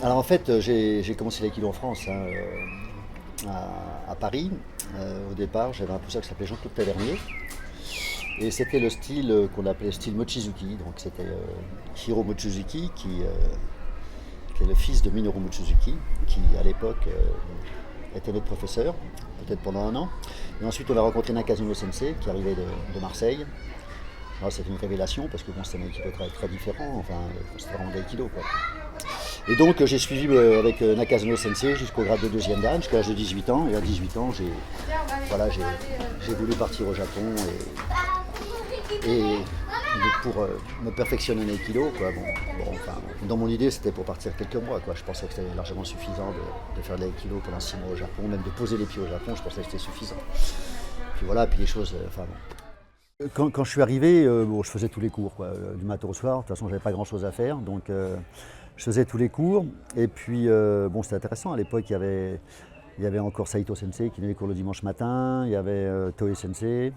Alors en fait, j'ai commencé l'aïkido en France, hein, à Paris. Au départ, j'avais un professeur qui s'appelait Jean-Claude Tavernier. Et c'était le style qu'on appelait style Mochizuki. Donc c'était Hiro Mochizuki qui est le fils de Minoru Mochizuki, qui à l'époque était notre professeur, peut-être pendant un an. Et ensuite, on a rencontré Nakazuno Sensei, qui arrivait de Marseille. Alors, c'était une révélation parce que bon, c'était un aikido très, très différent. Enfin, c'était vraiment de l'aïkido, quoi. Et donc j'ai suivi avec Nakazuno Sensei jusqu'au grade de deuxième dan, jusqu'à l'âge de 18 ans. Et à 18 ans, voilà, j'ai voulu partir au Japon et pour me perfectionner en aikido. Quoi. Bon, enfin, dans mon idée, c'était pour partir quelques mois. Quoi. Je pensais que c'était largement suffisant de faire de l'aïkido pendant 6 mois au Japon, même de poser les pieds au Japon, je pensais que c'était suffisant. Puis voilà, puis les choses, enfin bon. Quand je suis arrivé, bon, je faisais tous les cours, quoi, du matin au soir. De toute façon, j'avais pas grand-chose à faire, donc je faisais tous les cours. Et puis, bon, c'était intéressant. À l'époque, il y avait encore Saito Sensei qui donnait les cours le dimanche matin. Il y avait Toe Sensei,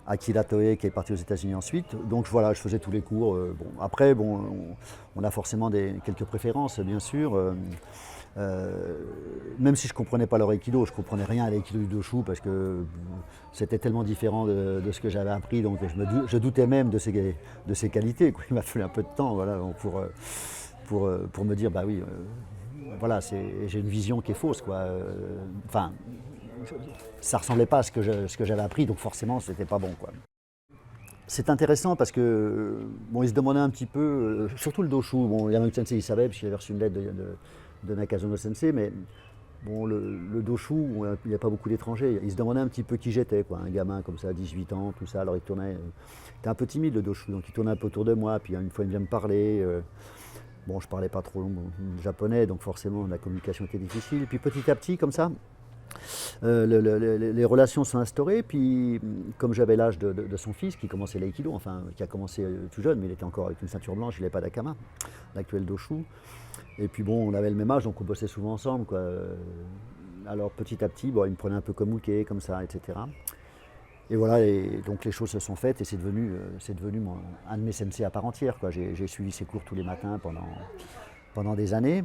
Akira Toe qui est parti aux États-Unis ensuite. Donc voilà, je faisais tous les cours. Bon, après, bon, on a forcément quelques préférences, bien sûr. Même si je ne comprenais pas leur aikido, je ne comprenais rien à l'aïkido du doshu parce que c'était tellement différent de ce que j'avais appris, donc je doutais même de ses qualités. Quoi. Il m'a fallu un peu de temps voilà, pour me dire, bah oui, voilà, j'ai une vision qui est fausse. Quoi. Enfin, ça ne ressemblait pas à ce que j'avais appris, donc forcément, c'était pas bon. Quoi. C'est intéressant parce que bon, il se demandait un petit peu, surtout le doshu. Bon, Yamaguchi Sensei, il savait, puisqu'il avait reçu une lettre de Nakazuno Sensei, mais bon, le doshu, il n'y a pas beaucoup d'étrangers. Il se demandait un petit peu qui j'étais, quoi. Un gamin comme ça, 18 ans, tout ça. Alors il tournait, il était un peu timide le doshu, donc il tournait un peu autour de moi. Puis une fois, il vient me parler. Bon, je parlais pas trop japonais, donc forcément la communication était difficile. Puis petit à petit, comme ça, les relations sont instaurées, puis comme j'avais l'âge de son fils qui commençait l'aïkido, enfin qui a commencé tout jeune, mais il était encore avec une ceinture blanche, il n'avait pas d'akama, l'actuel doshu. Et puis bon, on avait le même âge, donc on bossait souvent ensemble. Quoi. Alors petit à petit, bon, il me prenait un peu comme Uke, comme ça, etc. Et voilà, et donc les choses se sont faites et c'est devenu un de mes sensei à part entière. J'ai suivi ses cours tous les matins pendant des années.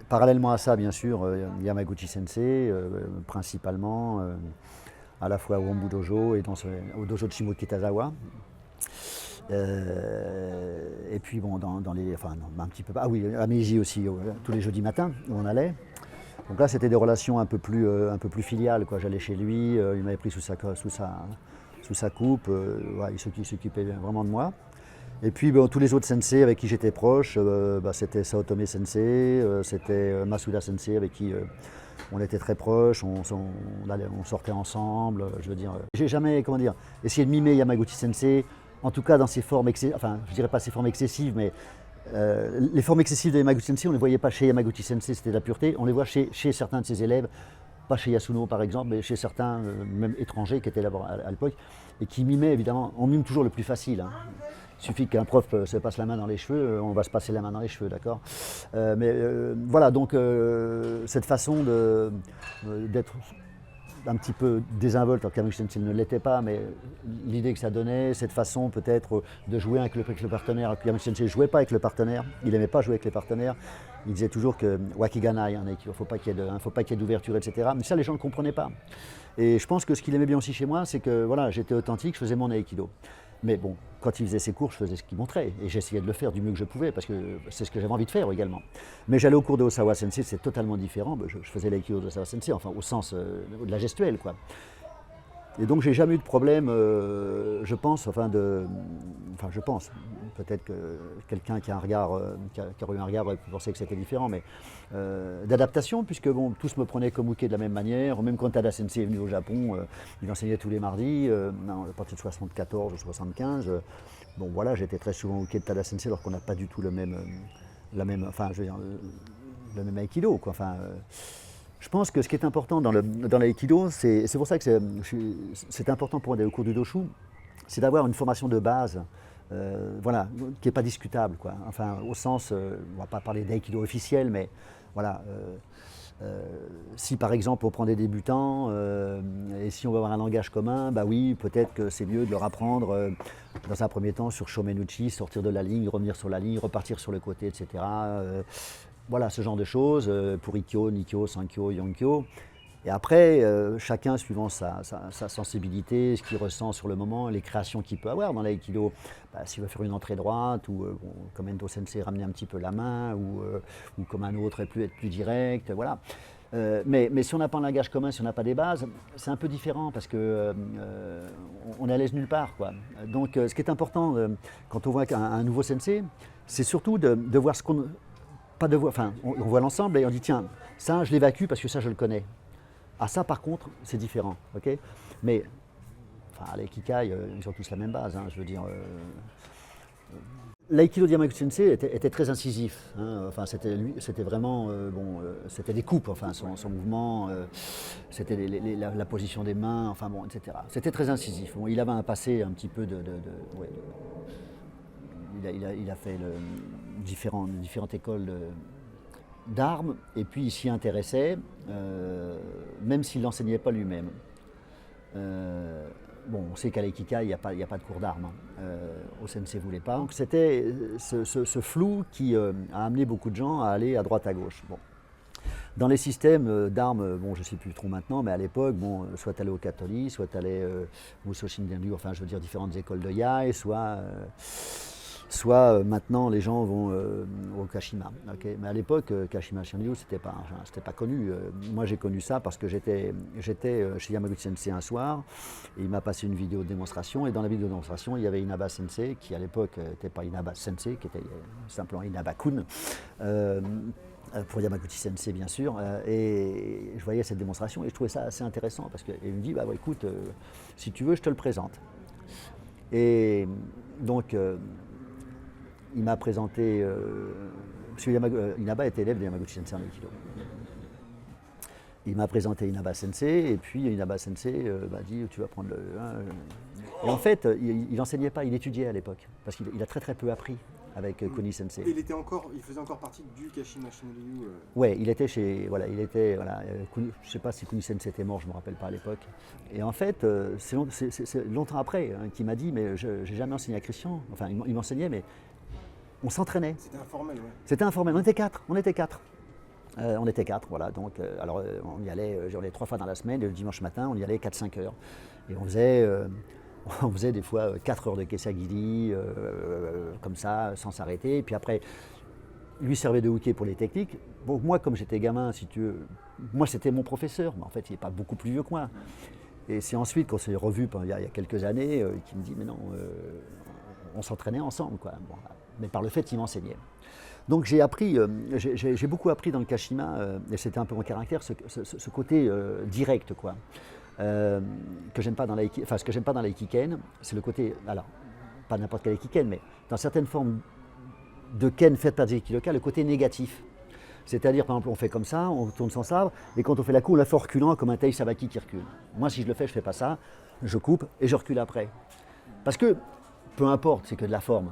Parallèlement à ça, bien sûr, Yamaguchi Sensei, principalement, à la fois au Hombu Dojo et au dojo de Shimo Kitazawa. Et puis bon, enfin non, un petit peu, ah oui, à Meiji aussi, tous les jeudis matins où on allait. Donc là, c'était des relations un peu plus filiales. Quoi. J'allais chez lui, il m'avait pris sous sa coupe, ouais, il s'occupait vraiment de moi. Et puis tous les autres sensei avec qui j'étais proche, c'était Saotome Sensei, c'était Masuda Sensei avec qui on était très proches, on sortait ensemble. Je veux dire, j'ai jamais, comment dire, essayé de mimer Yamaguchi Sensei, en tout cas dans ses formes excessives, enfin je dirais pas ses formes excessives, mais les formes excessives de Yamaguchi Sensei, on ne les voyait pas chez Yamaguchi Sensei, c'était de la pureté, on les voit chez certains de ses élèves, pas chez Yasuno par exemple, mais chez certains, même étrangers qui étaient là à l'époque, et qui mimaient évidemment, on mime toujours le plus facile. Hein. Il suffit qu'un prof se passe la main dans les cheveux, on va se passer la main dans les cheveux, d'accord. Voilà, donc cette façon d'être un petit peu désinvolte, alors qu'Yamaguchi Sensei ne l'était pas, mais l'idée que ça donnait, cette façon peut-être de jouer avec le partenaire, alors que Yamaguchi Sensei ne jouait pas avec le partenaire, il n'aimait pas jouer avec les partenaires, il disait toujours que wakiganai, il ne faut pas qu'il y ait d'ouverture, etc. Mais ça, les gens ne comprenaient pas. Et je pense que ce qu'il aimait bien aussi chez moi, c'est que voilà, j'étais authentique, je faisais mon aikido. Mais bon, quand il faisait ses cours, je faisais ce qu'il montrait. Et j'essayais de le faire du mieux que je pouvais, parce que c'est ce que j'avais envie de faire également. Mais j'allais au cours de Osawa Sensei, c'est totalement différent. Je faisais l'aïkido de Osawa Sensei, enfin au sens de la gestuelle, quoi. Et donc j'ai jamais eu de problème, je pense, je pense, peut-être que quelqu'un qui a qui aurait eu un regard aurait pu penser que c'était différent, mais d'adaptation, puisque bon, tous me prenaient comme Uke de la même manière. Même quand Tada Sensei est venu au Japon, il enseignait tous les mardis, à partir de 74 ou 75. Bon voilà, j'étais très souvent Uke de Tada Sensei, alors qu'on n'a pas du tout le même aikido, quoi. Enfin, je pense que ce qui est important dans l'aïkido, c'est pour ça que c'est important pour moi d'aller au cours du doshu, c'est d'avoir une formation de base, voilà, qui n'est pas discutable, quoi. Enfin, au sens, on ne va pas parler d'aïkido officiel, mais voilà. Si par exemple on prend des débutants et si on veut avoir un langage commun, bah oui, peut-être que c'est mieux de leur apprendre dans un premier temps sur Shomenuchi, sortir de la ligne, revenir sur la ligne, repartir sur le côté, etc. Voilà, ce genre de choses, pour Ikkyo, Nikkyo, Sankyo, Yonkyo. Et après, chacun suivant sa sensibilité, ce qu'il ressent sur le moment, les créations qu'il peut avoir dans l'aïkido, s'il veut faire une entrée droite, ou bon, comme Endo Sensei, ramener un petit peu la main, ou comme un autre, être plus direct, voilà. Mais si on n'a pas un langage commun, si on n'a pas des bases, c'est un peu différent parce que on est à l'aise nulle part, quoi. Donc ce qui est important quand on voit un nouveau sensei, c'est surtout de voir ce qu'on... Pas de voir, enfin, on voit l'ensemble et on dit tiens, ça je l'évacue parce que ça je le connais. Ah ça par contre c'est différent, ok. Mais enfin les Kikai ils ont tous la même base, hein, je veux dire. L'aïkido de Yamaguchi Sensei était très incisif, hein. Enfin, c'était vraiment c'était des coupes, enfin son mouvement, c'était la position des mains, enfin bon, etc. C'était très incisif. Bon, il avait un passé un petit peu il a fait différentes écoles d'armes et puis il s'y intéressait, même s'il n'enseignait pas lui-même. Bon, on sait qu'à l'Aikikai, il n'y a pas de cours d'armes. Au sensei ne voulait pas. Donc c'était ce flou qui a amené beaucoup de gens à aller à droite à gauche. Bon. Dans les systèmes d'armes, bon, je ne sais plus trop maintenant, mais à l'époque, bon, soit tu allais au Katori, soit tu allais au Musō Shinryu, enfin je veux dire différentes écoles de Yai, soit maintenant les gens vont au Kashima. Okay. Mais à l'époque, Kashima Shinryu, c'était pas connu. Moi j'ai connu ça parce que j'étais chez Yamaguchi Sensei un soir, et il m'a passé une vidéo de démonstration, et dans la vidéo de démonstration, il y avait Inaba Sensei, qui à l'époque n'était pas Inaba Sensei, qui était simplement Inaba-kun. Pour Yamaguchi Sensei bien sûr, et je voyais cette démonstration et je trouvais ça assez intéressant parce qu'il me dit écoute, si tu veux je te le présente. Et donc il m'a présenté, parce que Inaba était élève de Yamaguchi Sensei en Aikido. Il m'a présenté Inaba Sensei et puis Inaba Sensei m'a dit tu vas prendre le... Et en fait il n'enseignait pas, il étudiait à l'époque parce qu'il a très peu appris avec Kuni Sensei. Et il faisait encore partie du Kashima Shinryu. Ouais, il était je sais pas si Kuni Sensei était mort, je me rappelle pas à l'époque. Et en fait, c'est longtemps après qu'il m'a dit, mais j'ai jamais enseigné à Christian. Enfin, il m'enseignait, mais on s'entraînait. C'était informel, ouais. C'était informel. On était quatre. On était quatre, voilà. Donc, alors, on y allait 3 fois dans la semaine. Le dimanche matin, on y allait 4-5 heures. Et on faisait des fois 4 heures de Kesagiri, comme ça, sans s'arrêter. Et puis après, lui servait de hockey pour les techniques. Bon, moi, comme j'étais gamin, si tu veux, moi c'était mon professeur, mais en fait, il n'est pas beaucoup plus vieux que moi. Et c'est ensuite qu'on s'est revus il y a quelques années, qu'il me dit, mais non, on s'entraînait ensemble, quoi. Bon, mais par le fait qu'il m'enseignait. Donc j'ai beaucoup appris dans le Kashima, et c'était un peu mon caractère, ce côté direct, quoi. Que j'aime pas dans ce que j'aime pas dans l'aikiken, c'est le côté, alors pas n'importe quel aikiken, mais dans certaines formes de ken faites par des aikidoka, le côté négatif. C'est-à-dire, par exemple, on fait comme ça, on tourne son sabre, et quand on fait la coup, on la fait reculant comme un Tai Sabaki qui recule. Moi, si je le fais, je fais pas ça, je coupe et je recule après. Parce que, peu importe, c'est que de la forme.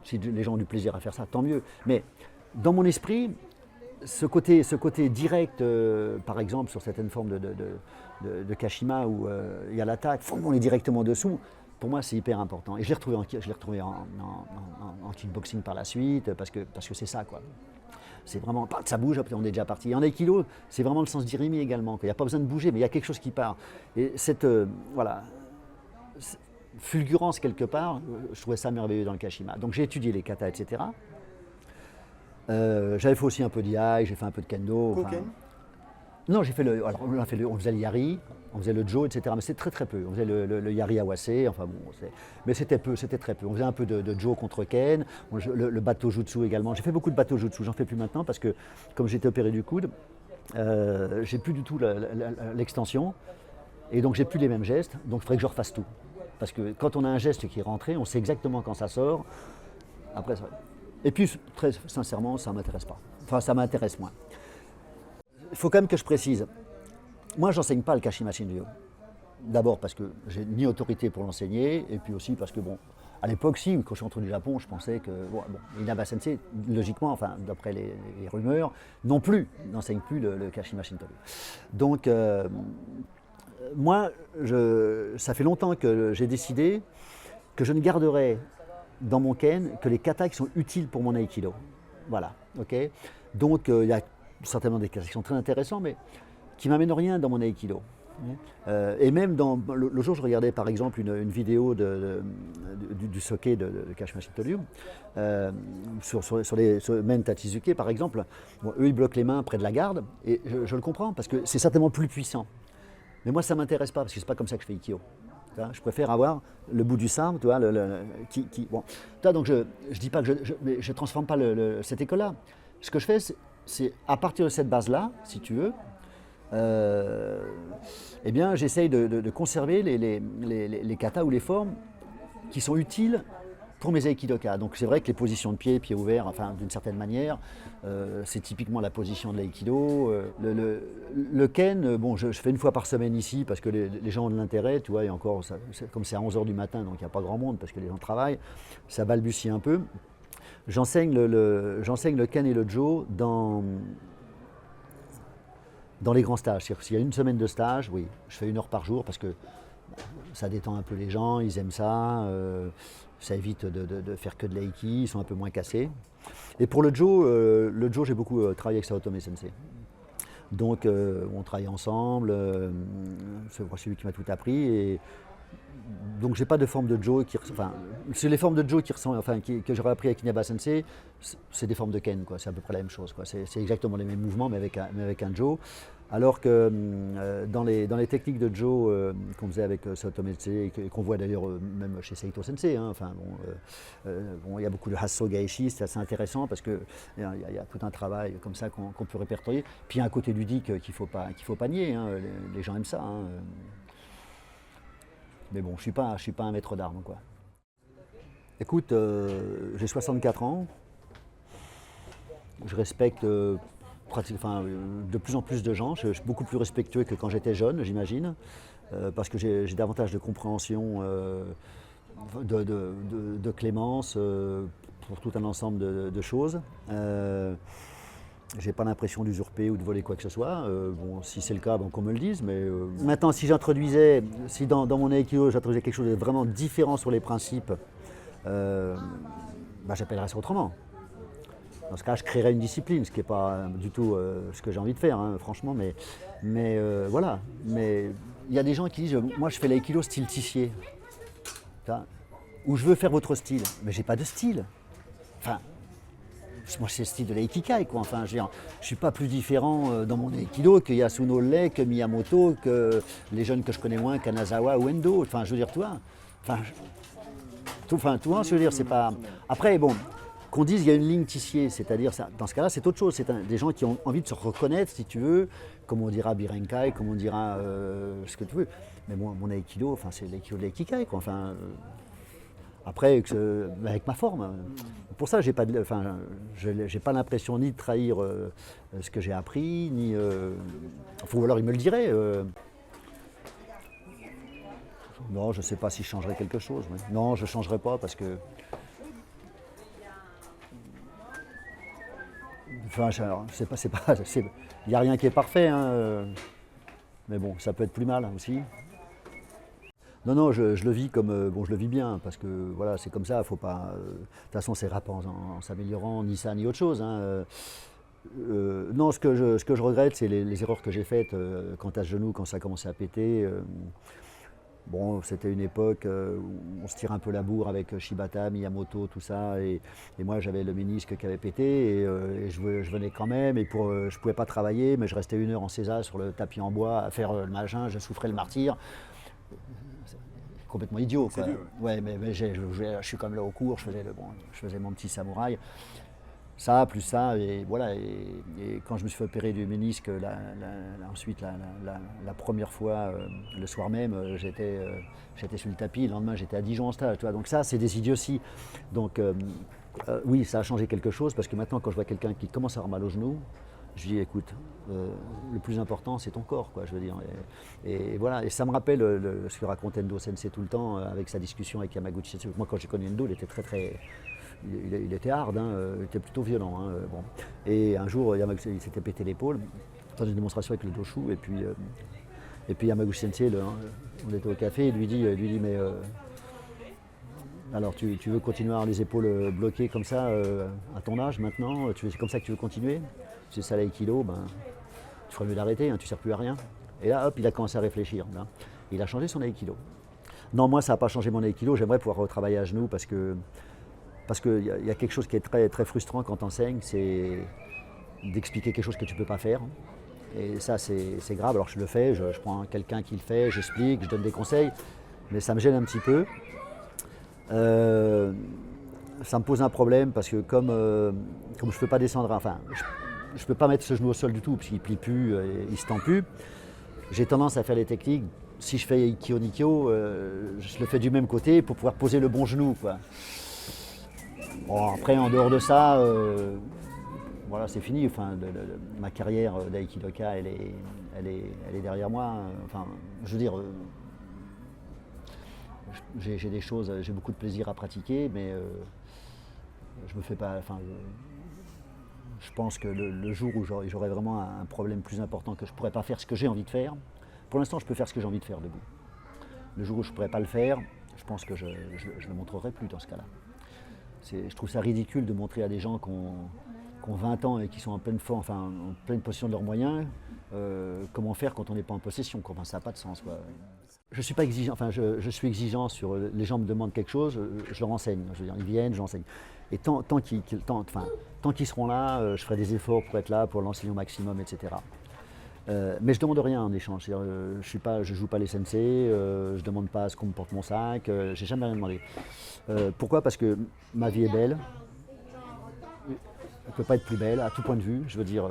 Si les gens ont du plaisir à faire ça, tant mieux. Mais dans mon esprit, ce côté direct, par exemple, sur certaines formes de Kashima où il y a l'attaque, on est directement dessous, pour moi c'est hyper important. Et je l'ai retrouvé en kickboxing par la suite, parce que c'est ça, quoi. C'est vraiment, ça bouge, on est déjà parti. Et en aikido, c'est vraiment le sens d'irimi également. Il n'y a pas besoin de bouger, mais il y a quelque chose qui part. Et cette fulgurance quelque part, je trouvais ça merveilleux dans le Kashima. Donc j'ai étudié les katas, etc. J'avais fait aussi un peu d'IAI, j'ai fait un peu de kendo. Non, j'ai fait on faisait le yari, on faisait le jo, etc. Mais c'était très peu. On faisait le yari awase, enfin bon, mais c'était très peu. On faisait un peu de jo contre ken, le bateau jutsu également. J'ai fait beaucoup de bateau jutsu, j'en fais plus maintenant parce que comme j'étais opéré du coude, j'ai plus du tout l'extension et donc j'ai plus les mêmes gestes. Donc il faudrait que je refasse tout. Parce que quand on a un geste qui est rentré, on sait exactement quand ça sort. Après, et puis, très sincèrement, ça ne m'intéresse pas. Enfin, ça m'intéresse moins. Il faut quand même que je précise. Moi, je n'enseigne pas le Kashima Shinryu. D'abord parce que j'ai ni autorité pour l'enseigner, et puis aussi parce que, bon, à l'époque, si, quand je suis rentré du Japon, je pensais que, Inaba Sensei, logiquement, enfin, d'après les rumeurs, non plus, n'enseigne plus le Kashima Shinryu. Donc, moi, ça fait longtemps que j'ai décidé que je ne garderai dans mon ken que les katas qui sont utiles pour mon aikido. Voilà, ok. Donc il y a certainement des cas qui sont très intéressants, mais qui m'amènent rien dans mon Aikido. Et même le jour, je regardais par exemple une vidéo du soke de Kashima Shintoryu sur le Men Tachizuke par exemple. Bon, eux, ils bloquent les mains près de la garde, et je le comprends parce que c'est certainement plus puissant. Mais moi, ça ne m'intéresse pas parce que c'est pas comme ça que je fais Ikkyo. Je préfère avoir le bout du sabre, tu vois, bon. Donc je dis pas que je transforme pas cette école-là. Ce que je fais, c'est à partir de cette base-là, si tu veux, eh bien, j'essaye de conserver les katas ou les formes qui sont utiles pour mes aikidoka. Donc c'est vrai que les positions de pieds ouverts, enfin d'une certaine manière, c'est typiquement la position de l'aïkido. Le ken, bon, je fais une fois par semaine ici parce que les gens ont de l'intérêt, tu vois, et encore, comme c'est à 11h du matin, donc il n'y a pas grand monde parce que les gens travaillent, ça balbutie un peu. J'enseigne le ken et le jo dans les grands stages. C'est-à-dire s'il y a une semaine de stage, oui, je fais 1 heure par jour parce que ça détend un peu les gens, ils aiment ça, ça évite de faire que de l'aiki, ils sont un peu moins cassés. Et pour le jo, j'ai beaucoup travaillé avec Saotome Sensei. Donc on travaille ensemble, c'est lui qui m'a tout appris. Et donc j'ai pas de forme de jo c'est les formes de jo que j'aurais appris avec Inaba Sensei, c'est des formes de ken, quoi. C'est à peu près la même chose, quoi. C'est exactement les mêmes mouvements mais avec un jo. Alors que dans les techniques de jo qu'on faisait avec Saotome Sensei et qu'on voit d'ailleurs même chez Seito Sensei, hein, il y a beaucoup de Hasso Gaishi, c'est assez intéressant parce qu'il y a tout un travail comme ça qu'on peut répertorier. Puis il y a un côté ludique qu'il faut pas nier, hein, les gens aiment ça. Hein. Mais bon, je suis pas un maître d'armes, quoi. Écoute, j'ai 64 ans. Je respecte de plus en plus de gens. Je suis beaucoup plus respectueux que quand j'étais jeune, j'imagine, parce que j'ai davantage de compréhension, de clémence pour tout un ensemble de choses. J'ai pas l'impression d'usurper ou de voler quoi que ce soit. Bon, si c'est le cas, bon, qu'on me le dise. Mais maintenant, si dans mon aikido, j'introduisais quelque chose de vraiment différent sur les principes, j'appellerais ça autrement. Dans ce cas, je créerais une discipline, ce qui n'est pas du tout ce que j'ai envie de faire, hein, franchement. Mais voilà. Mais il y a des gens qui disent, moi, je fais l'aïkido style Tissier, ou je veux faire votre style, mais j'ai pas de style. Enfin. Moi, c'est le style de l'aïkikai, quoi. Enfin, je ne suis pas plus différent dans mon aikido que Yasuno Lei, que Miyamoto, que les jeunes que je connais moins, Kanazawa ou Endo. Enfin, je veux dire, toi. Tu vois, je veux dire, c'est pas. Après, bon, qu'on dise qu'il y a une ligne Tissier, c'est-à-dire, dans ce cas-là, c'est autre chose. C'est des gens qui ont envie de se reconnaître, si tu veux, comme on dira Birenkai, comme on dira ce que tu veux. Mais moi, mon aikido, c'est l'aïkido de l'aïkikai, quoi. Après, avec ma forme. Pour ça, j'ai pas l'impression ni de trahir ce que j'ai appris, ni. Ou alors il me le dirait. Non, je ne sais pas si je changerais quelque chose. Mais non, je ne changerais pas parce que. Il n'y a rien qui est parfait. Hein, mais bon, ça peut être plus mal aussi. Non, je le vis comme je le vis bien parce que voilà, c'est comme ça. Faut pas. De toute façon, c'est rap en s'améliorant, ni ça ni autre chose. Hein. Non, ce que je regrette, c'est les erreurs que j'ai faites quant à ce genou, quand ça a commencé à péter. Bon, c'était une époque où on se tire un peu la bourre avec Shibata, Miyamoto, tout ça, et moi j'avais le ménisque qui avait pété, et je venais quand même, et je pouvais pas travailler, mais je restais 1 heure en César sur le tapis en bois à faire le machin, je souffrais le martyre. Complètement idiot, quoi. Ouais, mais je suis comme là au cours, je faisais mon petit samouraï. Ça, plus ça, et voilà. Et quand je me suis fait opérer du ménisque, ensuite, la première fois, le soir même, j'étais sur le tapis, le lendemain, j'étais à Dijon en stage. Tu vois, donc ça, c'est des idioties. Donc, oui, ça a changé quelque chose, parce que maintenant, quand je vois quelqu'un qui commence à avoir mal au genou, je dis, écoute, le plus important, c'est ton corps, quoi, je veux dire. Et voilà, et ça me rappelle ce que raconte Endo Sensei tout le temps, avec sa discussion avec Yamaguchi Sensei. Moi, quand j'ai connu Endo, il était très... Il était hard, hein, il était plutôt violent. Hein, bon. Et un jour, il s'était pété l'épaule dans une démonstration avec le Doshu. Et puis Yamaguchi Sensei, on était au café, il lui dit mais Alors tu veux continuer à avoir les épaules bloquées comme ça à ton âge maintenant, c'est comme ça que tu veux continuer? C'est ça l'aïkido, ben, tu ferais mieux d'arrêter, hein, tu ne sers plus à rien. Et là, hop, il a commencé à réfléchir. Là. Il a changé son aïkido. Non, moi, ça n'a pas changé mon aïkido, j'aimerais pouvoir retravailler à genoux parce qu'il y a quelque chose qui est très, très frustrant quand tu enseignes, c'est d'expliquer quelque chose que tu ne peux pas faire. Et ça, c'est grave. Alors je le fais, je prends quelqu'un qui le fait, j'explique, je donne des conseils, mais ça me gêne un petit peu. Ça me pose un problème parce que comme je ne peux pas descendre, enfin, je ne peux pas mettre ce genou au sol du tout parce qu'il ne plie plus, il ne se tend plus. J'ai tendance à faire les techniques. Si je fais Ikkyo Nikyo, je le fais du même côté pour pouvoir poser le bon genou, quoi. Bon, après, en dehors de ça, voilà, c'est fini. Enfin, ma carrière d'aïkidoka, elle est derrière moi. Enfin, je veux dire, j'ai des choses, j'ai beaucoup de plaisir à pratiquer, mais je me fais pas. Enfin, je pense que le jour où j'aurai vraiment un problème plus important, que je ne pourrais pas faire ce que j'ai envie de faire, pour l'instant je peux faire ce que j'ai envie de faire debout. Le jour où je ne pourrais pas le faire, je pense que je ne le montrerai plus dans ce cas-là. Je trouve ça ridicule de montrer à des gens qui ont 20 ans et qui sont en pleine forme, enfin, en pleine possession de leurs moyens, comment faire quand on n'est pas en possession. Enfin, ça n'a pas de sens. Quoi. Je suis pas exigeant, enfin je suis exigeant sur les gens me demandent quelque chose, je leur enseigne. Je veux dire, ils viennent, j'enseigne. Et tant qu'ils seront là, je ferai des efforts pour être là, pour l'enseigner au maximum, etc. Mais je ne demande rien en échange. Je ne joue pas les sensei, je ne demande pas à ce qu'on me porte mon sac, j'ai jamais rien demandé. Pourquoi? Parce que ma vie est belle. Elle ne peut pas être plus belle à tout point de vue. Je veux dire,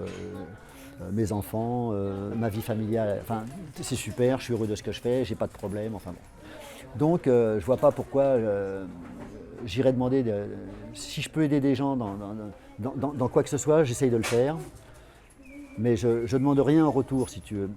mes enfants, ma vie familiale, enfin, c'est super, je suis heureux de ce que je fais, j'ai pas de problème, enfin bon. Donc, je ne vois pas pourquoi j'irais demander, si je peux aider des gens dans quoi que ce soit, j'essaye de le faire. Mais je ne demande rien en retour, si tu veux.